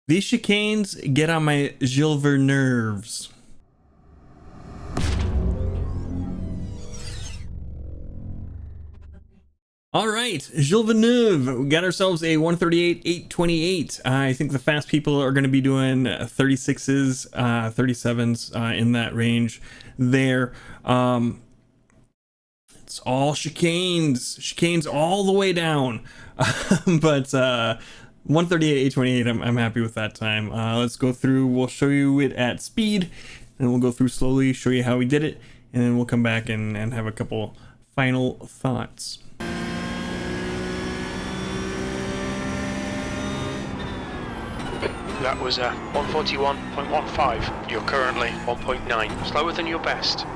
These chicanes get on my Gilles Villeneuves. All right, Gilles Villeneuve, we got ourselves a 138/828. I think the fast people are going to be doing 36s, 37s in that range there. It's all chicanes all the way down. But 138/828, I'm happy with that time. Let's go through. We'll show you it at speed, and we'll go through slowly, show you how we did it, and then we'll come back and have a couple final thoughts. That was a 141.15. You're currently 1.9, slower than your best.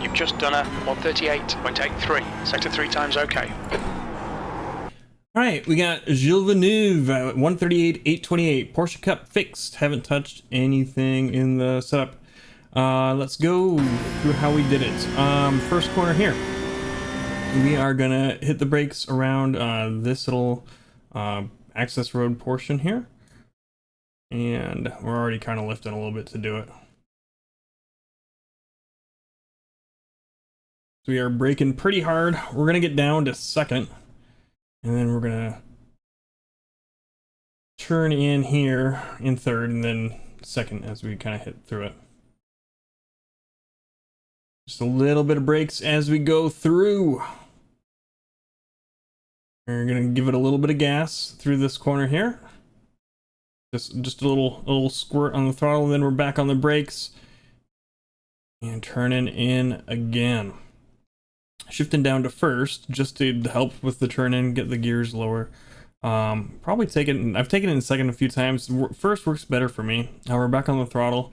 You've just done a 138.83. Sector 3 times okay. All right, we got Gille Villeneuve, 138/828, Porsche Cup fixed. Haven't touched anything in the setup. Let's go through how we did it. First corner here. We are gonna hit the brakes around this little access road portion here. And we're already kind of lifting a little bit to do it. So we are braking pretty hard. We're gonna get down to second. And then we're gonna turn in here in third and then second as we kind of hit through it. Just a little bit of brakes as we go through. We're gonna give it a little bit of gas through this corner here. Just a little squirt on the throttle, and then we're back on the brakes and turning in again. Shifting down to first just to help with the turn in, get the gears lower. Probably I've taken it in second a few times. First works better for me. We're back on the throttle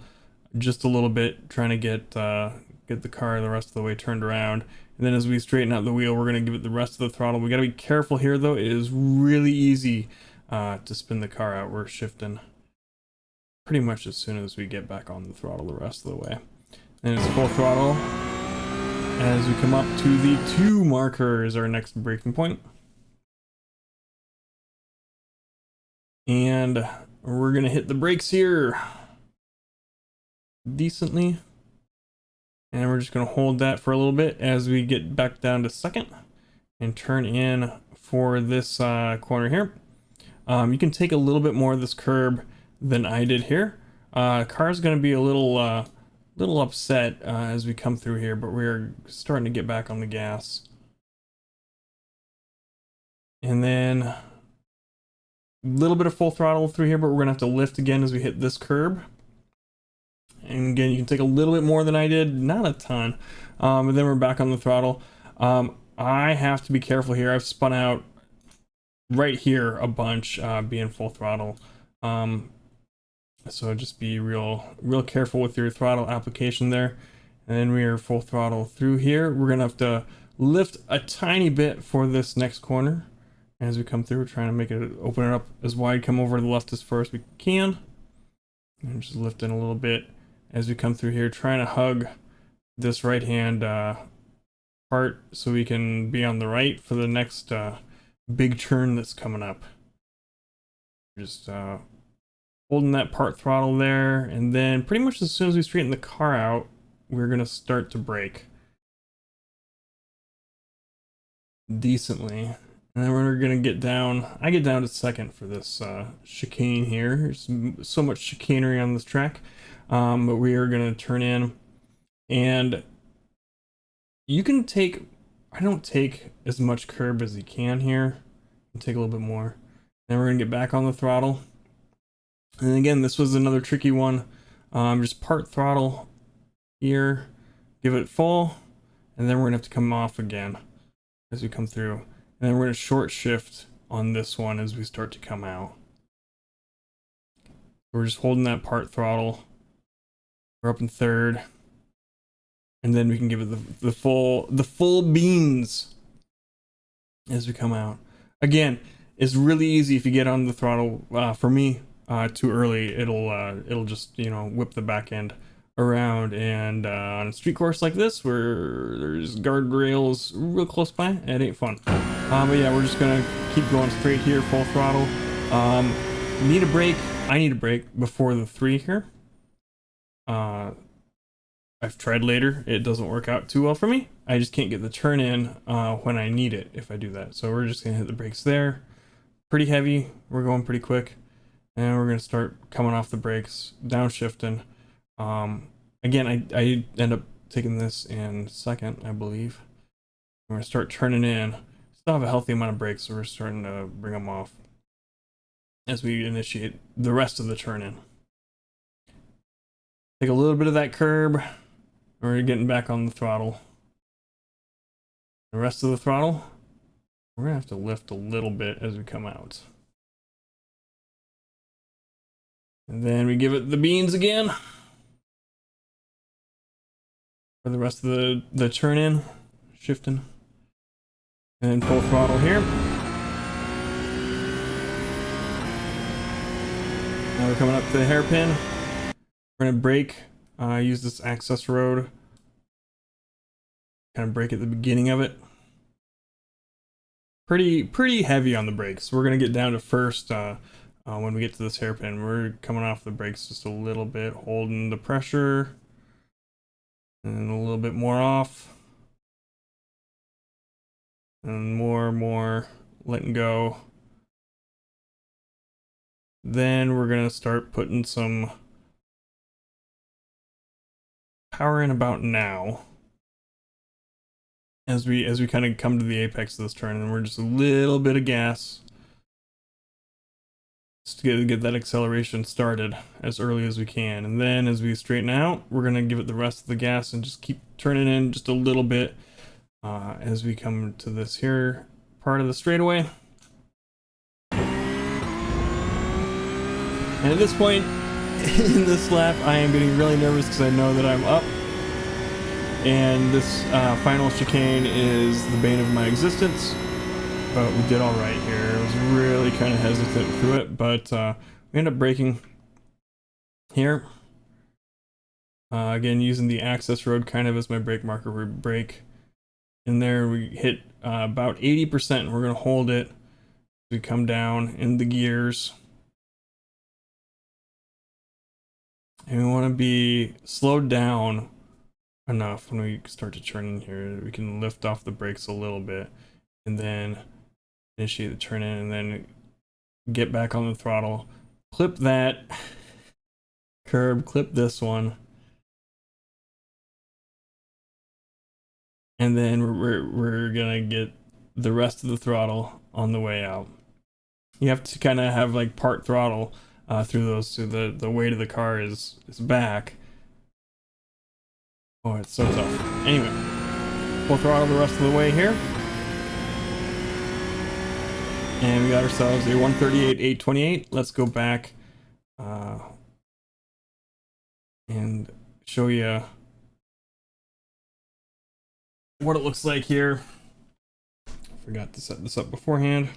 just a little bit, trying to get the car the rest of the way turned around. And then as we straighten out the wheel, we're gonna give it the rest of the throttle. We gotta be careful here though. It is really easy to spin the car out. We're shifting pretty much as soon as we get back on the throttle the rest of the way. And it's full throttle. As we come up to the 2 marker is our next braking point. And we're gonna hit the brakes here decently. And we're just gonna hold that for a little bit as we get back down to second and turn in for this corner here. You can take a little bit more of this curb than I did here. Car's gonna be a little upset as we come through here, but we're starting to get back on the gas. And then a little bit of full throttle through here, but we're gonna have to lift again as we hit this curb. And again, you can take a little bit more than I did, not a ton. But then we're back on the throttle. I have to be careful here. I've spun out right here a bunch, being full throttle. So just be real careful with your throttle application there. And then we are full throttle through here. We're gonna have to lift a tiny bit for this next corner As we come through, we're trying to make it, open it up as wide, come over to the left as far as we can. And just lifting a little bit as we come through here, trying to hug this right hand part so we can be on the right for the next big turn that's coming up. Just holding that part throttle there, and then pretty much as soon as we straighten the car out, we're gonna start to brake decently. And then we're gonna get down, I get down to second for this chicane here. There's so much chicanery on this track. But we are gonna turn in, and you can take, I don't take as much curb as you can here. You take a little bit more. Then we're gonna get back on the throttle. And again, this was another tricky one. Just part throttle here, give it full, and then we're gonna have to come off again as we come through. And then we're gonna short shift on this one as we start to come out. We're just holding that part throttle. We're up in third. And then we can give it the full beans as we come out. Again, it's really easy if you get on the throttle. For me, too early, it'll just, you know, whip the back end around. And on a street course like this, where there's guardrails real close by, it ain't fun. But yeah, we're just gonna keep going straight here, full throttle. Need a brake. I need a brake before the 3 here. I've tried later, it doesn't work out too well for me. I just can't get the turn in when I need it if I do that. So we're just gonna hit the brakes there. Pretty heavy, we're going pretty quick. And we're gonna start coming off the brakes, downshifting. Again, I end up taking this in second, I believe. We're gonna start turning in. Still have a healthy amount of brakes, so we're starting to bring them off as we initiate the rest of the turn in. Take a little bit of that curb. We're getting back on the throttle. The rest of the throttle, we're gonna have to lift a little bit as we come out. And then we give it the beans again for the rest of the turn in, shifting. And then full throttle here. Now we're coming up to the hairpin. We're gonna brake, use this access road. Kind of brake at the beginning of it. Pretty heavy on the brakes. We're gonna get down to first when we get to this hairpin. We're coming off the brakes just a little bit, holding the pressure, and a little bit more off, and more, letting go. Then we're gonna start putting some power in about now. As we kind of come to the apex of this turn, and we're just a little bit of gas just to get that acceleration started as early as we can. And then as we straighten out, we're gonna give it the rest of the gas and just keep turning in just a little bit as we come to this here part of the straightaway. And at this point in this lap, I am getting really nervous because I know that I'm up. And this final chicane is the bane of my existence, but we did all right here. I was really kind of hesitant through it, but we end up braking here. Again, using the access road kind of as my brake marker. We brake in there. We hit about 80%, and we're going to hold it as we come down in the gears. And we want to be slowed down enough when we start to turn in here. We can lift off the brakes a little bit and then initiate the turn in, and then get back on the throttle, clip that curb, clip this one, and then we're gonna get the rest of the throttle on the way out. You have to kind of have like part throttle through those, so the weight of the car is back. Oh, it's so tough. Anyway, full throttle the rest of the way here. And we got ourselves a 138.828. Let's go back and show you what it looks like here. Forgot to set this up beforehand.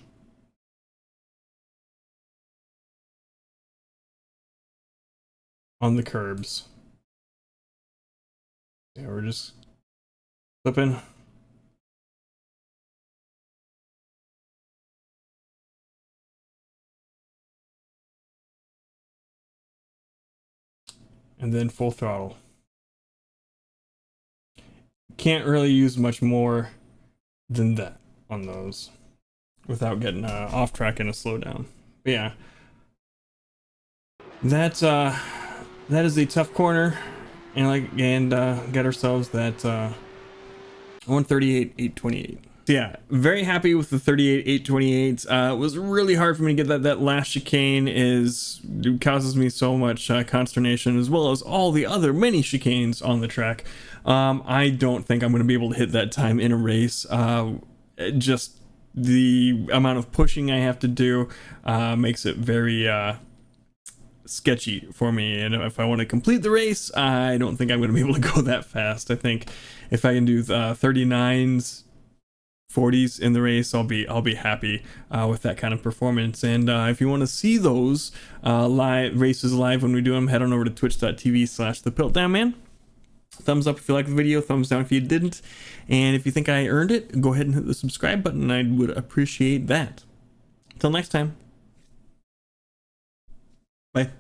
on the curbs. Yeah, we're just flipping. And then full throttle. Can't really use much more than that on those without getting off track in a slowdown. But yeah, that is a tough corner, and got ourselves that 138.828. So yeah, very happy with the 38.828. It was really hard for me to get that last chicane. It causes me so much consternation, as well as all the other many chicanes on the track. I don't think I'm going to be able to hit that time in a race. Just the amount of pushing I have to do makes it very sketchy for me, and if I want to complete the race, I don't think I'm going to be able to go that fast. I think if I can do 39s, 40s in the race, I'll be happy with that kind of performance. And if you want to see those races live when we do them, head on over to twitch.tv/thepiltdownman. Thumbs up if you liked the video, thumbs down if you didn't, and if you think I earned it, go ahead and hit the subscribe button. I would appreciate that. Until next time, bye.